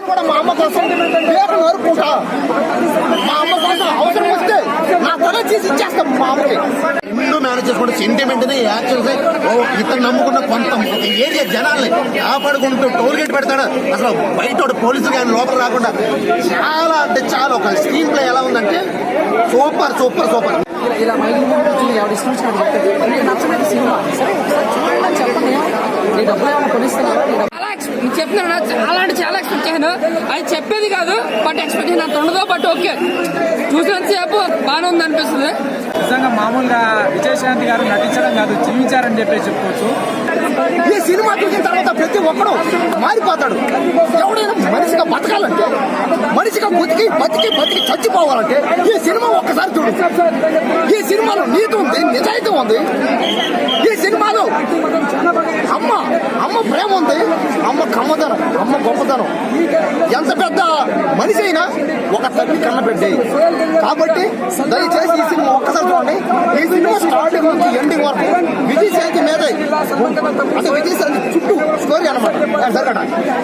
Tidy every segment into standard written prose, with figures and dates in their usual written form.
కూడా మా అమ్మ కోసం పేరు నరుకుంటా, మా అమ్మ కోసం అవసరం వస్తే నా తల చేసి ఇచ్చేస్తాం మా అమ్మకి. రెండు మేనేజ్ చేసుకుంటే సెంటిమెంట్ యాక్చువల్స్ ఇతను నమ్ముకున్న కొంత ఏరియా జనాల్ని కాపాడుకుంటూ టోల్ గేట్ పెడతాడు. అసలు బయట పోలీసులు కానీ లోపల రాకుండా చాలా అంటే చాలా ఒక స్క్రీన్ ప్లే ఎలా ఉందంటే సూపర్ సూపర్ సూపర్. ఇలా నచ్చలేదు సినిమా సరే చూడండి చెప్పండి, నీ డబ్బులు ఏమైనా కొనిస్తున్నారా? చెప్తున్నా చాలా అంటే చాలా ఎక్స్పెక్ట్ చేశాను. అది చెప్పేది కాదు బట్ ఎక్స్పెక్ట్ చేసిన అంత ఉండదు. బట్ ఓకే చూసినంతసేపు బాగానే ఉంది అనిపిస్తుంది. నిజంగా మామూలుగా విజయశాంతి గారు నటించడం కాదు జీవించారని చెప్పేసి చెప్పుకోవచ్చు. ఈ సినిమా చూసిన తర్వాత ప్రతి ఒక్కడు మారిపోతాడు. ఎవడైనా మనిషిగా బతకాలంటే, మనిషిగా బతికి బతికి బతికి చచ్చిపోవాలంటే ఈ సినిమా ఒక్కసారి చూడు. ఈ సినిమాలో నీతి ఉంది, నిజాయితీ ఉంది. ఈ సినిమాలో అమ్మ ప్రేమ ఉంది, అమ్మ కమ్మదనం, అమ్మ గొప్పదనం. ఎంత పెద్ద మనిషి అయినా ఒక తల్లి కన్నబెట్టే. కాబట్టి దయచేసి ఈ సినిమా ఒక్కసారి చూడండి. ఈ సినిమా స్టార్టింగ్ నుంచి ఎండింగ్ వరకు విజయశాంతి మీద అంటే విజయశాంతి చుట్టూ స్టోరీ అనమాట.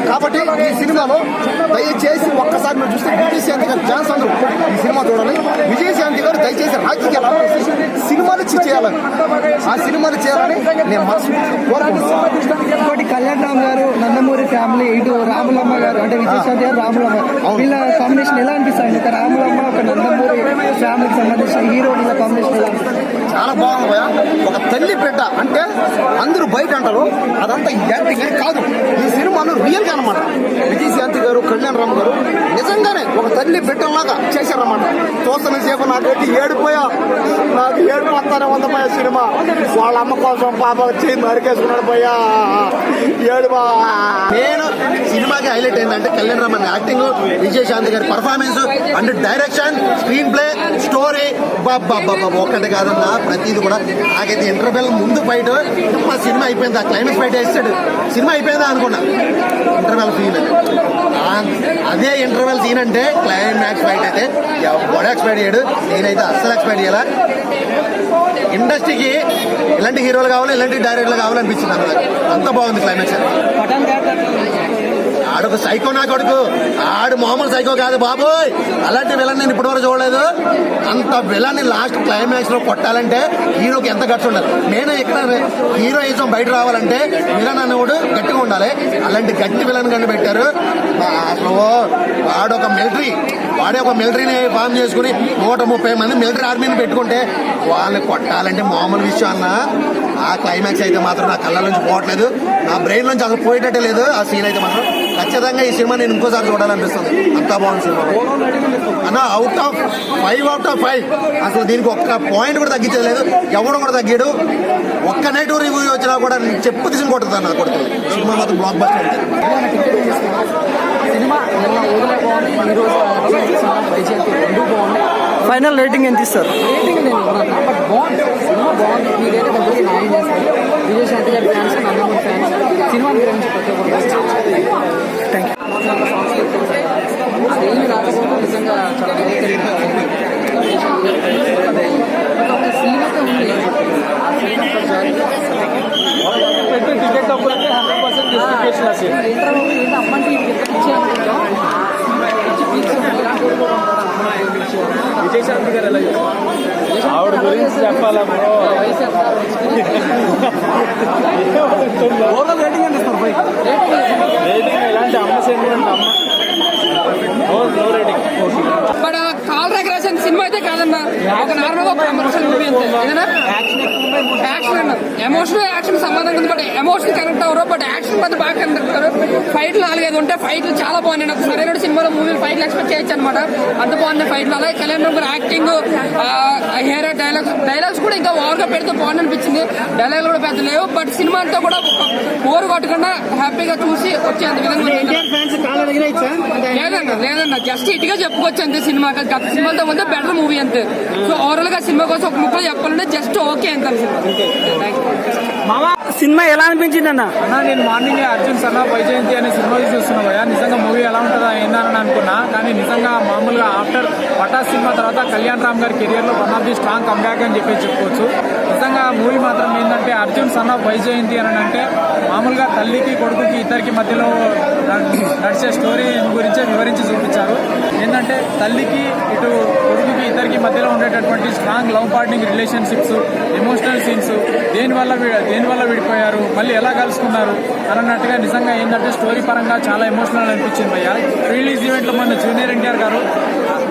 కాబట్టి ఈ సినిమాలో దయచేసి ఒక్కసారి మీరు చూస్తే విజయశాంతి గారు ఛాన్స్ అందరూ ఈ సినిమా చూడాలి. విజయశాంతి గారు దయచేసి రాజకీయాలు సినిమాలు చేయాలని, ఆ సినిమాలు చేయాలని నేను మనసు ఇంకోటి కళ్యాణ్ రామ్ గారు, నందమూరి ఫ్యామిలీ, ఇటు రాములమ్మ గారు అంటే విజయశాంతి గారు, రాములమ్మ వీళ్ళ కాంబినేషన్ ఎలా అనిపిస్తుంది? ఒక రాములమ్మ ఒక నందమూరి ఫ్యామిలీకి సంబంధించిన హీరో వీళ్ళ కాంబినేషన్ ఎలా అనిపిస్తుంది? చాలా బాగుంది. ఒక తల్లి బిడ్డ అంటే అందరూ బయట అంటారు, అదంతా యాక్టింగ్ అని కాదు. ఈ సినిమాలో రియల్ గా అనమాట. విజయశాంతి గారు, కళ్యాణ్ రామ్ గారు నిజంగానే ఒక తల్లి బిడ్డలాగా చేశారన్నమాట. చూస్తున్న సేపు నాకైతే ఏడిపోయా, నాకు ఏడుపు వస్తానే ఉందపోయా సినిమా. వాళ్ళ అమ్మ కోసం పాప వచ్చి నరికేసుకున్నాడు పోయా ఏడుపా. నేను సినిమాకి హైలైట్ ఏంటంటే కళ్యాణ్ రామ్ యాక్టింగ్, విజయశాంతి గారి performance and direction, screen play, story ఒక్కటి కాదన్నా ప్రతిది కూడా. నాకైతే ఇంటర్వెల్ ముందు ఫైట్ మా సినిమా అయిపోయింది, ఆ క్లైమాక్స్ ఫైట్ వేస్తాడు సినిమా అయిపోయిందా అనుకున్నా. ఇంటర్వెల్ సీన్ అదే ఇంటర్వెల్ సీన్ అంటే క్లైమాక్స్ ఫైట్ అయితే ఎవడ ఎక్స్పెక్ట్ చేయడు. నేనైతే అస్సలు ఎక్స్పెక్ట్ చేయాల. ఇండస్ట్రీకి ఇలాంటి హీరోలు కావాలి, ఇలాంటి డైరెక్టర్లు కావాలనిపించింది అన్నమాట. అంత బాగుంది క్లైమాక్స్. ఆడొక సైకో, నా కొడుకు ఆడు మామూలు సైకో కాదు బాబోయ్. అలాంటి విలన్ నేను ఇప్పటివరకు చూడలేదు. అంత విలన్ లాస్ట్ క్లైమాక్స్ లో కొట్టాలంటే హీరోకి ఎంత గట్టి ఉండాలి. నేను ఇక్కడ హీరోయిజం బయట రావాలంటే విలన్ అనేవాడు గట్టిగా ఉండాలి. అలాంటి గట్టి విలన్ కన్నా పెట్టారు. అసలు వాడే ఒక మిలిటరీని ఫామ్ చేసుకుని 130 మంది మిలిటరీ ఆర్మీని పెట్టుకుంటే వాళ్ళని కొట్టాలంటే మామూలు విషయం అన్న. ఆ క్లైమాక్స్ అయితే మాత్రం నా కళ్ళ నుంచి పోవట్లేదు, నా బ్రెయిన్ నుంచి అసలు పోయేటట్టే లేదు. ఆ సీన్ అయితే మాత్రం ఖచ్చితంగా ఈ సినిమా నేను ఇంకోసారి చూడాలనిపిస్తుంది. అంతా బాగుంది సినిమా అన్న. అవుట్ ఆఫ్ 5 అసలు దీనికి ఒక్క పాయింట్ కూడా తగ్గించేది లేదు. ఎవడు కూడా తగ్గాడు. ఒక్క నెగిటివ్ రివ్యూ వచ్చినా కూడా చెప్పు తీసుకుని కొడుతుంది నాకు కొడుతుంది. సినిమా మాత్రం బ్లాక్ బస్టర్ ఉంటుంది. ఫైనల్ రేటింగ్ ఎంత ఇస్తారు? రేటింగ్ నేను బట్ బాగుంది సినిమా, బాగుంది. మీరైతే దగ్గరికి న్యాయం చేస్తారు. విజయశాంతి గారి ఫ్యాన్స్, నందమూరి ఫ్యాన్స్ సినిమా గురించి ప్రతి ఒక్కరు థ్యాంక్ యూ. అదేమి రాకపోతే నిజంగా చాలా ఒక సీన్ అయితే ఉంది. ఆ సీన్ టికెట్ డబ్బులంటే 100% ఏంటి అమ్మంటే ఇచ్చేయాలనుకుంటాం. విజయశాంతి గారు ఎలా ఆవిడ గురించి చెప్పాలా బ్రో? రేటింగ్ ఎంత ఇస్తాం? రేటింగ్ ఎలాంటి అమ్మ సెంటిమెంట్ అమ్మ బట్ కాల్ రెగ్యులేషన్ సినిమా అయితే కాదన్నా. ఒక నార్మల్ ఒక కమర్షియల్ మూవీ అంతే. ఏదైనా యాక్షన్ అన్న ఎమోషన్ యాక్షన్ సంబంధం ఉంది. బట్ ఎమోషన్ కనెక్ట్ అవ్వరు, బట్ యాక్షన్ మాత్రం బాగా కనెక్ట్ అవుతారు. ఫైట్లు 4-5 ఉంటాయి. ఫైట్లు చాలా బాగున్నాయి. నాకు సరైన సినిమాలో మూవీలు ఫైట్లు ఎక్స్పెక్ట్ చేయొచ్చు అనమాట. అంత బాగున్నాయి ఫైట్లు. అలాగే కళ్యాణ్ రామ్ గారు యాక్టింగ్, హీరో డైలాగ్స్ కూడా ఇంకా ఓవర్గా పెడితే బాగుంది అనిపించింది. డైలాగ్ కూడా పెద్ద లేవు, బట్ సినిమా అంతా కూడా ఓవర్ కొట్టకుండా హ్యాపీగా చూసి వచ్చేంత విధంగా లేదన్నా జస్ట్ ఇటుగా చెప్పుకోవచ్చు అంతే. సినిమా గత సినిమాతో ఉంటే బెటర్ మూవీ అంతే. సో ఓవరాల్ గా సినిమా కోసం ఒక ముక్కలు చెప్పాలంటే జస్ట్ ఓకే అంత. సినిమా ఎలా అనిపించింది అన్న? నేను మార్నింగ్ అర్జున్ సన్న వైజయంతి అనే సినిమా చూస్తున్నా భయ్యా. నిజంగా మూవీ ఎలా ఉంటుందా ఏందని అనుకున్నా, కానీ నిజంగా మామూలుగా ఆఫ్టర్ పటాస్ సినిమా తర్వాత కళ్యాణ్ రామ్ గారి కెరియర్ లో one of the strong comeback అని చెప్పి చెప్పుకోవచ్చు. నిజంగా మూవీ మాత్రం ఏంటంటే అర్జున్ సన్ ఆఫ్ వైజయంతి అని అంటే మామూలుగా తల్లికి కొడుకుకి ఇద్దరికి మధ్యలో నడిచే స్టోరీ గురించే వివరించి చూపించారు. ఏంటంటే తల్లికి ఇటు కొడుకుకి ఇద్దరికి మధ్యలో ఉండేటటువంటి strong love parting relationships, emotional scenes, దేనివల్ల విడిపోయారు, మళ్ళీ ఎలా కలుసుకున్నారు అన్నట్టుగా నిజంగా ఏంటంటే స్టోరీ పరంగా చాలా ఎమోషనల్ అనిపించింది భయ్య. రిలీజ్ ఈవెంట్ లో మన జూనియర్ ఎన్టీఆర్ గారు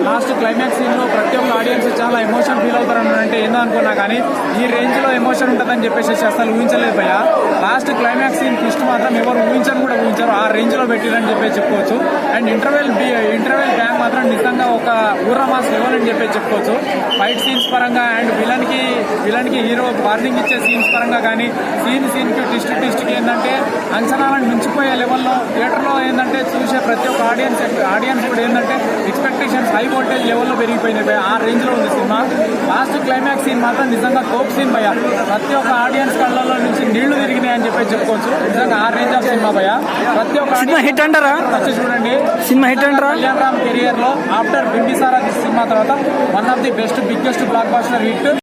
లాస్ట్ క్లైమాక్స్ సీన్ లో ప్రతి ఒక్క ఆడియన్స్ చాలా ఎమోషన్ ఫీల్ అవుతారని అంటే ఏందో అనుకున్నా, కానీ ఈ రేంజ్ లో ఎమోషన్ ఉంటుందని చెప్పేసి అసలు ఊహించలేదు భయ్య. లాస్ట్ క్లైమాక్స్ సీన్ ట్విస్ట్ మాత్రం ఎవరు ఊహించారు, ఆ రేంజ్ లో పెట్టిరని చెప్పేసి చెప్పుకోవచ్చు. అండ్ ఇంటర్వెల్ బ్యాంక్ మాత్రం నిజంగా ఒక ఊరా మాస్ లెవెల్ అని చెప్పేసి చెప్పుకోవచ్చు. ఫైట్ సీన్స్ పరంగా అండ్ విలన్ కి హీరో వార్నింగ్ ఇచ్చే సీన్స్ పరంగా కానీ సీన్ కి ట్విస్ట్ కి ఏంటంటే అంచనాలను మించిపోయే లెవెల్లో థియేటర్లో ఏంటంటే చూసే ప్రతి ఒక్క ఆడియన్స్ కూడా ఏంటంటే ఎక్స్పెక్టేషన్స్ హై వోల్టేజ్ లెవెల్లో పెరిగిపోయినాయి భయ. ఆ రేంజ్ లో ఉంది సినిమా. లాస్ట్ క్లైమాక్స్ సీన్ మాత్రం నిజంగా కోప్ సీన్ భయ. ప్రతి ఒక్క ఆడియన్స్ కళ్ళలో నుంచి నీళ్లు తిరిగినాయి అని చెప్పి చెప్పుకోవచ్చు. నిజంగా ఆ రేంజ్ ఆఫ్ సినిమా భయ. ప్రతి ఒక్క సినిమా హిట్ అంటారా? వచ్చి చూడండి, సినిమా హిట్ అంటారా? కళ్యాణ్ రామ్ కెరియర్ లో ఆఫ్టర్ బింబిసారా సినిమా తర్వాత one of the biggest block buster hit.